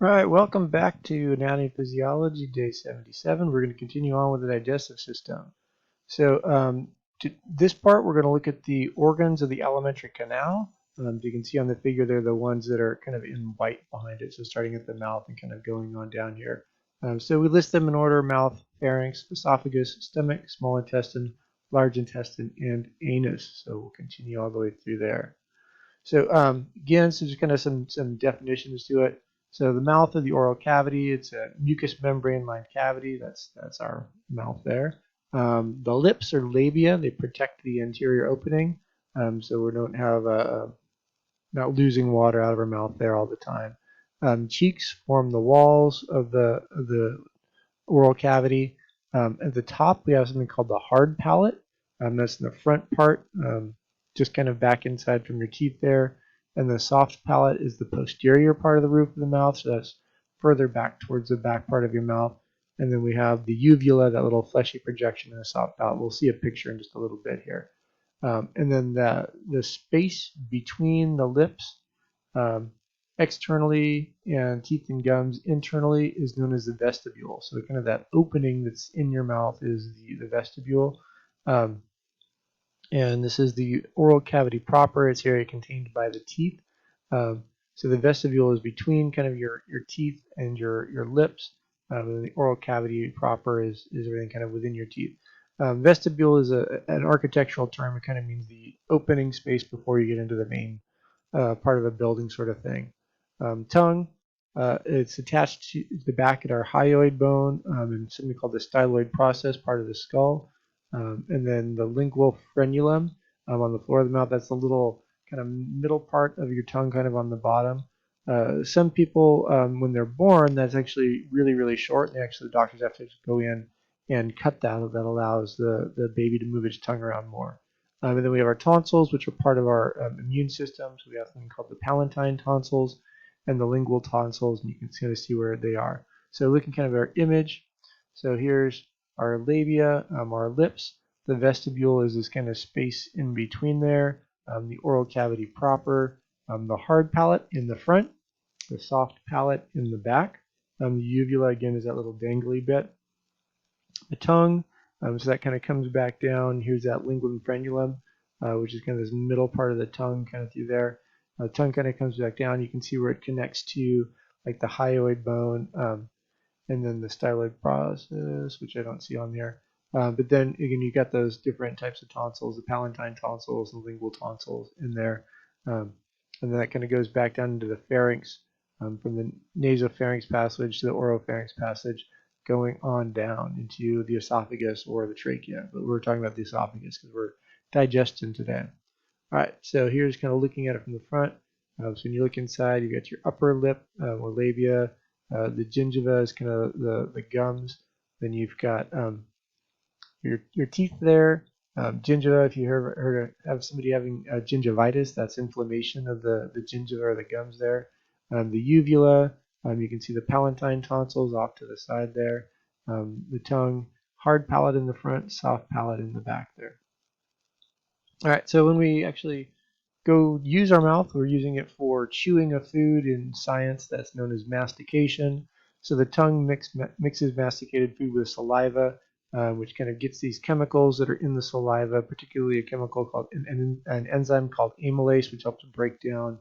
All right, welcome back to Anatomy and Physiology, day 77. We're going to continue on with the digestive system. So, to this part, we're going to look at the organs of the alimentary canal. You can see on the figure, they're the ones that are kind of in white behind it. So, starting at the mouth and kind of going on down here. So, we list them in order: mouth, pharynx, esophagus, stomach, small intestine, large intestine, and anus. So, we'll continue all the way through there. So again, so just kind of some definitions to it. So the mouth of the oral cavity, it's a mucous membrane lined cavity. That's our mouth there. The lips are labia. They protect the anterior opening, so we don't have not losing water out of our mouth there all the time. Cheeks form the walls of the oral cavity. At the top, we have something called the hard palate. That's in the front part, just kind of back inside from your teeth there. And the soft palate is the posterior part of the roof of the mouth, so that's further back towards the back part of your mouth. And then we have the uvula, that little fleshy projection in the soft palate. We'll see a picture in just a little bit here. And then the space between the lips, um, externally, and teeth and gums internally, is known as the vestibule. So kind of that opening that's in your mouth is the vestibule. Um, and this is the oral cavity proper. It's area contained by the teeth. Um, so the vestibule is between kind of your teeth and your lips. And the oral cavity proper is everything kind of within your teeth. Vestibule is an architectural term. It kind of means the opening space before you get into the main part of a building, sort of thing. Tongue, it's attached to the back at our hyoid bone and something called the styloid process, part of the skull. And then the lingual frenulum on the floor of the mouth, that's the little kind of middle part of your tongue, kind of on the bottom. Some people, when they're born, that's actually really, really short. They actually, the doctors have to go in and cut that. That allows the baby to move its tongue around more. And then we have our tonsils, which are part of our immune system. So we have something called the palatine tonsils and the lingual tonsils, and you can kind of see where they are. So looking kind of at our image. So here's our labia, our lips. The vestibule is this kind of space in between there. The oral cavity proper. The hard palate in the front. The soft palate in the back. The uvula, again, is that little dangly bit. The tongue, so that kind of comes back down. Here's that lingual frenulum, which is kind of this middle part of the tongue, kind of through there. The tongue kind of comes back down. You can see where it connects to like the hyoid bone, and then the styloid process, which I don't see on there. But then again, you got those different types of tonsils, the palatine tonsils and lingual tonsils in there. And then that kind of goes back down into the pharynx, from the nasopharynx passage to the oropharynx passage, going on down into the esophagus or the trachea. But we're talking about the esophagus because we're digesting today. All right, so here's kind of looking at it from the front. So when you look inside, you've got your upper lip or labia. The gingiva is kind of the gums. Then you've got your teeth there. Gingiva, if you heard of somebody having gingivitis, that's inflammation of the gingiva or the gums there. The uvula, you can see the palatine tonsils off to the side there. The tongue, hard palate in the front, soft palate in the back there. All right, so when we actually go use our mouth, we're using it for chewing of food. In science, that's known as mastication. So the tongue mixes masticated food with saliva, which kind of gets these chemicals that are in the saliva, particularly a chemical called an enzyme called amylase, which helps to break down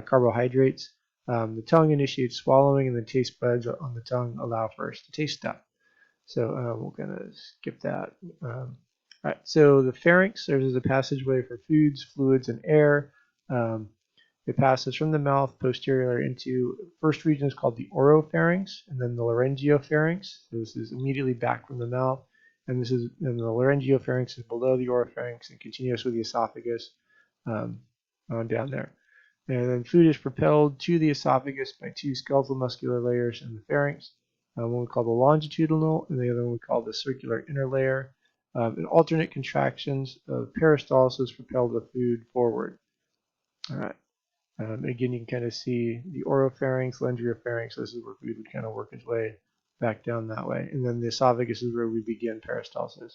carbohydrates. The tongue initiates swallowing, and the taste buds on the tongue allow for us to taste stuff. So we're going to skip that. All right, so the pharynx serves as a passageway for foods, fluids, and air. Um, it passes from the mouth posterior into first region is called the oropharynx, and then the laryngopharynx. So this is immediately back from the mouth, and the laryngopharynx is below the oropharynx and continuous with the esophagus on down there. And then food is propelled to the esophagus by two skeletal muscular layers in the pharynx. One we call the longitudinal, and the other one we call the circular inner layer. In alternate contractions, peristalsis propel the food forward. All right. Again, you can kind of see the oropharynx, laryngopharynx. This is where food would kind of work its way back down that way. And then the esophagus is where we begin peristalsis.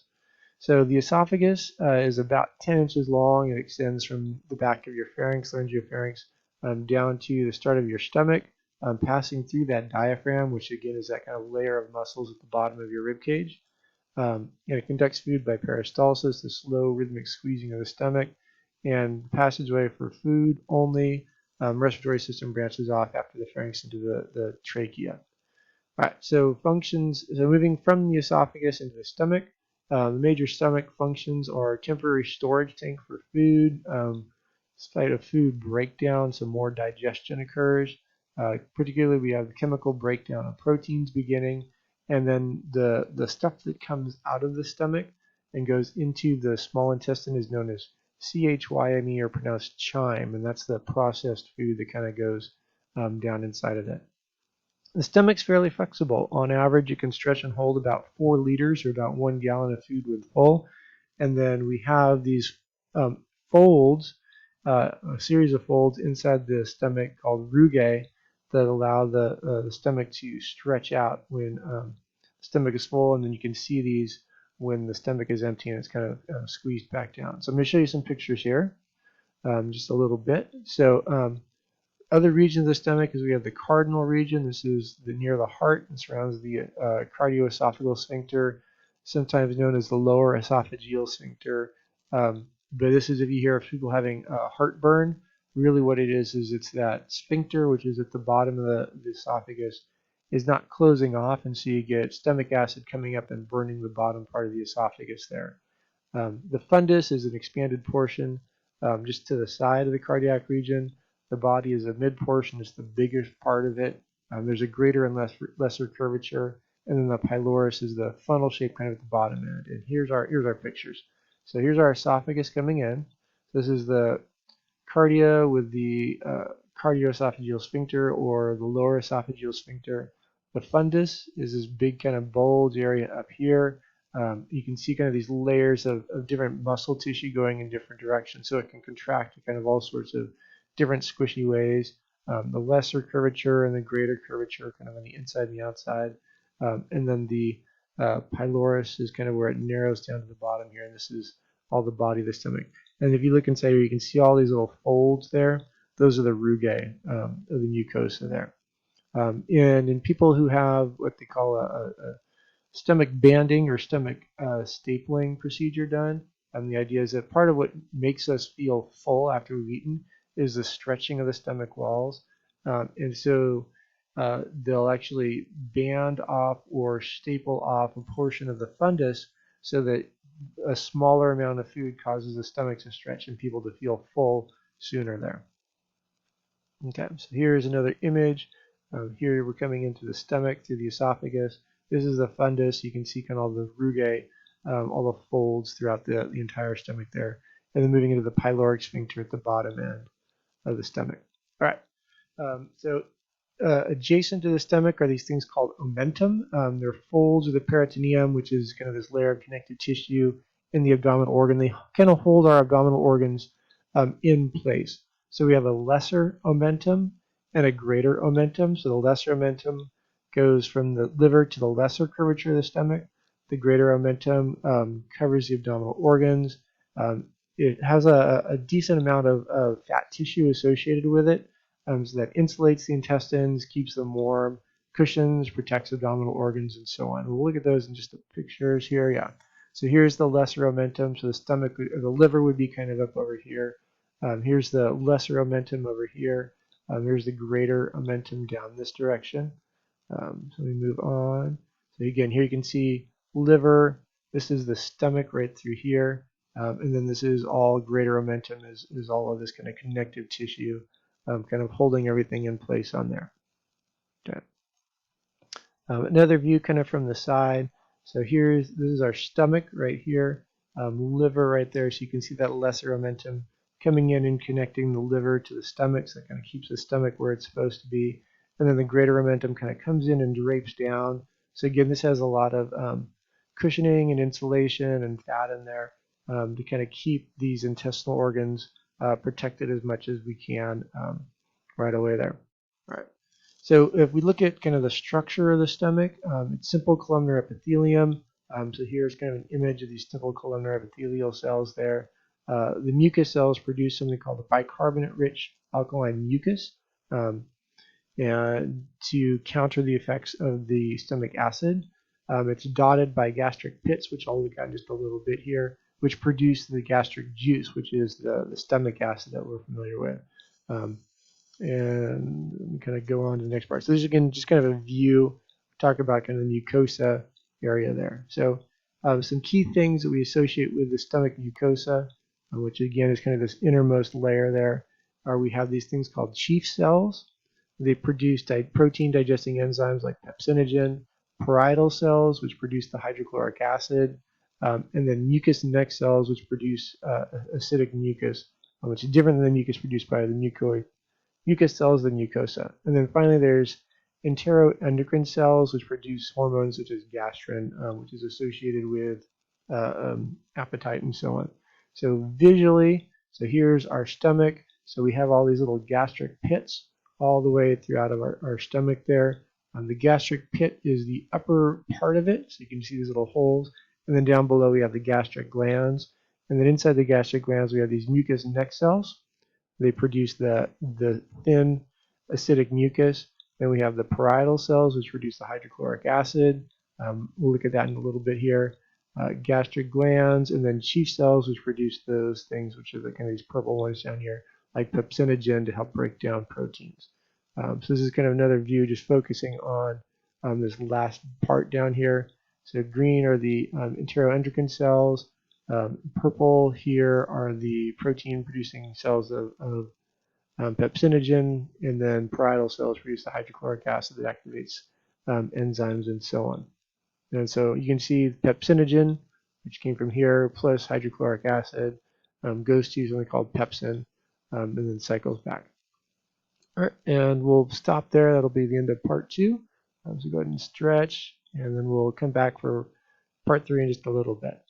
So the esophagus is about 10 inches long. It extends from the back of your pharynx, laryngopharynx, down to the start of your stomach. passing through that diaphragm, which again is that kind of layer of muscles at the bottom of your rib cage. And it conducts food by peristalsis, the slow rhythmic squeezing of the stomach, and passageway for food only. Respiratory system branches off after the pharynx into the trachea. All right, so functions, so moving from the esophagus into the stomach, the major stomach functions are temporary storage tank for food, site of food breakdown, so more digestion occurs. Particularly, we have chemical breakdown of proteins beginning, and then the stuff that comes out of the stomach and goes into the small intestine is known as CHYME, or pronounced chyme, and that's the processed food that kind of goes down inside of it. The stomach's fairly flexible. On average, it can stretch and hold about 4 liters, or about 1 gallon of food when full. And then we have these folds, a series of folds inside the stomach called rugae that allow the stomach to stretch out when the stomach is full, and then you can see these when the stomach is empty and it's kind of squeezed back down. So I'm going to show you some pictures here, just a little bit. So other regions of the stomach is we have the cardinal region. This is near the heart and surrounds the cardioesophageal sphincter, sometimes known as the lower esophageal sphincter. But this is if you hear of people having heartburn, really what it is it's that sphincter, which is at the bottom of the esophagus, is not closing off, and so you get stomach acid coming up and burning the bottom part of the esophagus there. The fundus is an expanded portion just to the side of the cardiac region. The body is a mid portion, it's the biggest part of it. There's a greater and lesser curvature, and then the pylorus is the funnel shape kind of at the bottom end. And here's our pictures. So here's our esophagus coming in. This is the cardia with the cardioesophageal sphincter, or the lower esophageal sphincter. The fundus is this big kind of bulge area up here. You can see kind of these layers of different muscle tissue going in different directions, so it can contract in kind of all sorts of different squishy ways. The lesser curvature and the greater curvature kind of on the inside and the outside. And then the pylorus is kind of where it narrows down to the bottom here, and this is all the body of the stomach. And if you look inside here, you can see all these little folds there. Those are the rugae of the mucosa there. And in people who have what they call a stomach banding or stomach stapling procedure done, the idea is that part of what makes us feel full after we've eaten is the stretching of the stomach walls. And so they'll actually band off or staple off a portion of the fundus so that a smaller amount of food causes the stomach to stretch and people to feel full sooner there. Okay, so here's another image. Here we're coming into the stomach through the esophagus. This is the fundus. You can see kind of all the rugae, all the folds throughout the entire stomach there. And then moving into the pyloric sphincter at the bottom end of the stomach. All right, so adjacent to the stomach are these things called omentum. They're folds of the peritoneum, which is kind of this layer of connective tissue in the abdominal organ. They kind of hold our abdominal organs in place. So we have a lesser omentum and a greater omentum. So the lesser omentum goes from the liver to the lesser curvature of the stomach. The greater omentum covers the abdominal organs. It has a decent amount of fat tissue associated with it, so that insulates the intestines, keeps them warm, cushions, protects abdominal organs, and so on. We'll look at those in just the pictures here. Yeah. So here's the lesser omentum. So the stomach or the liver would be kind of up over here. Here's the lesser omentum over here. Here's the greater omentum down this direction. So we move on. So again, here you can see liver. This is the stomach right through here. And then this is all greater omentum, is all of this kind of connective tissue, kind of holding everything in place on there. Okay. Another view kind of from the side. So this is our stomach right here, liver right there. So you can see that lesser omentum coming in and connecting the liver to the stomach. So that kind of keeps the stomach where it's supposed to be. And then the greater omentum kind of comes in and drapes down. So again, this has a lot of cushioning and insulation and fat in there to kind of keep these intestinal organs protected as much as we can right away there. All right. So if we look at kind of the structure of the stomach, it's simple columnar epithelium. So here's kind of an image of these simple columnar epithelial cells there. The mucus cells produce something called the bicarbonate-rich alkaline mucus. and to counter the effects of the stomach acid. It's dotted by gastric pits, which I'll look at in just a little bit here, which produce the gastric juice, which is the stomach acid that we're familiar with. And let me kind of go on to the next part. So this is again just kind of a view, talk about kind of the mucosa area there. So some key things that we associate with the stomach mucosa, which again is kind of this innermost layer there, are we have these things called chief cells. They produce protein digesting enzymes like pepsinogen, parietal cells, which produce the hydrochloric acid, and then mucous neck cells, which produce acidic mucus, which is different than the mucus produced by the mucus cells, the mucosa. And then finally, there's enteroendocrine cells, which produce hormones such as gastrin, which is associated with appetite and so on. So visually, so here's our stomach. So we have all these little gastric pits all the way throughout of our stomach there. The gastric pit is the upper part of it, so you can see these little holes. And then down below we have the gastric glands. And then inside the gastric glands we have these mucous neck cells. They produce the thin acidic mucus. Then we have the parietal cells, which produce the hydrochloric acid. We'll look at that in a little bit here. Gastric glands, and then chief cells, which produce those things, which are the kind of these purple ones down here, like pepsinogen to help break down proteins. So this is kind of another view just focusing on this last part down here. So green are the enteroendocrine cells. Purple here are the protein producing cells of pepsinogen, and then parietal cells produce the hydrochloric acid that activates enzymes and so on. And so you can see pepsinogen, which came from here, plus hydrochloric acid, goes to something called pepsin, and then cycles back. All right, and we'll stop there. That'll be the end of part 2. So go ahead and stretch, and then we'll come back for part 3 in just a little bit.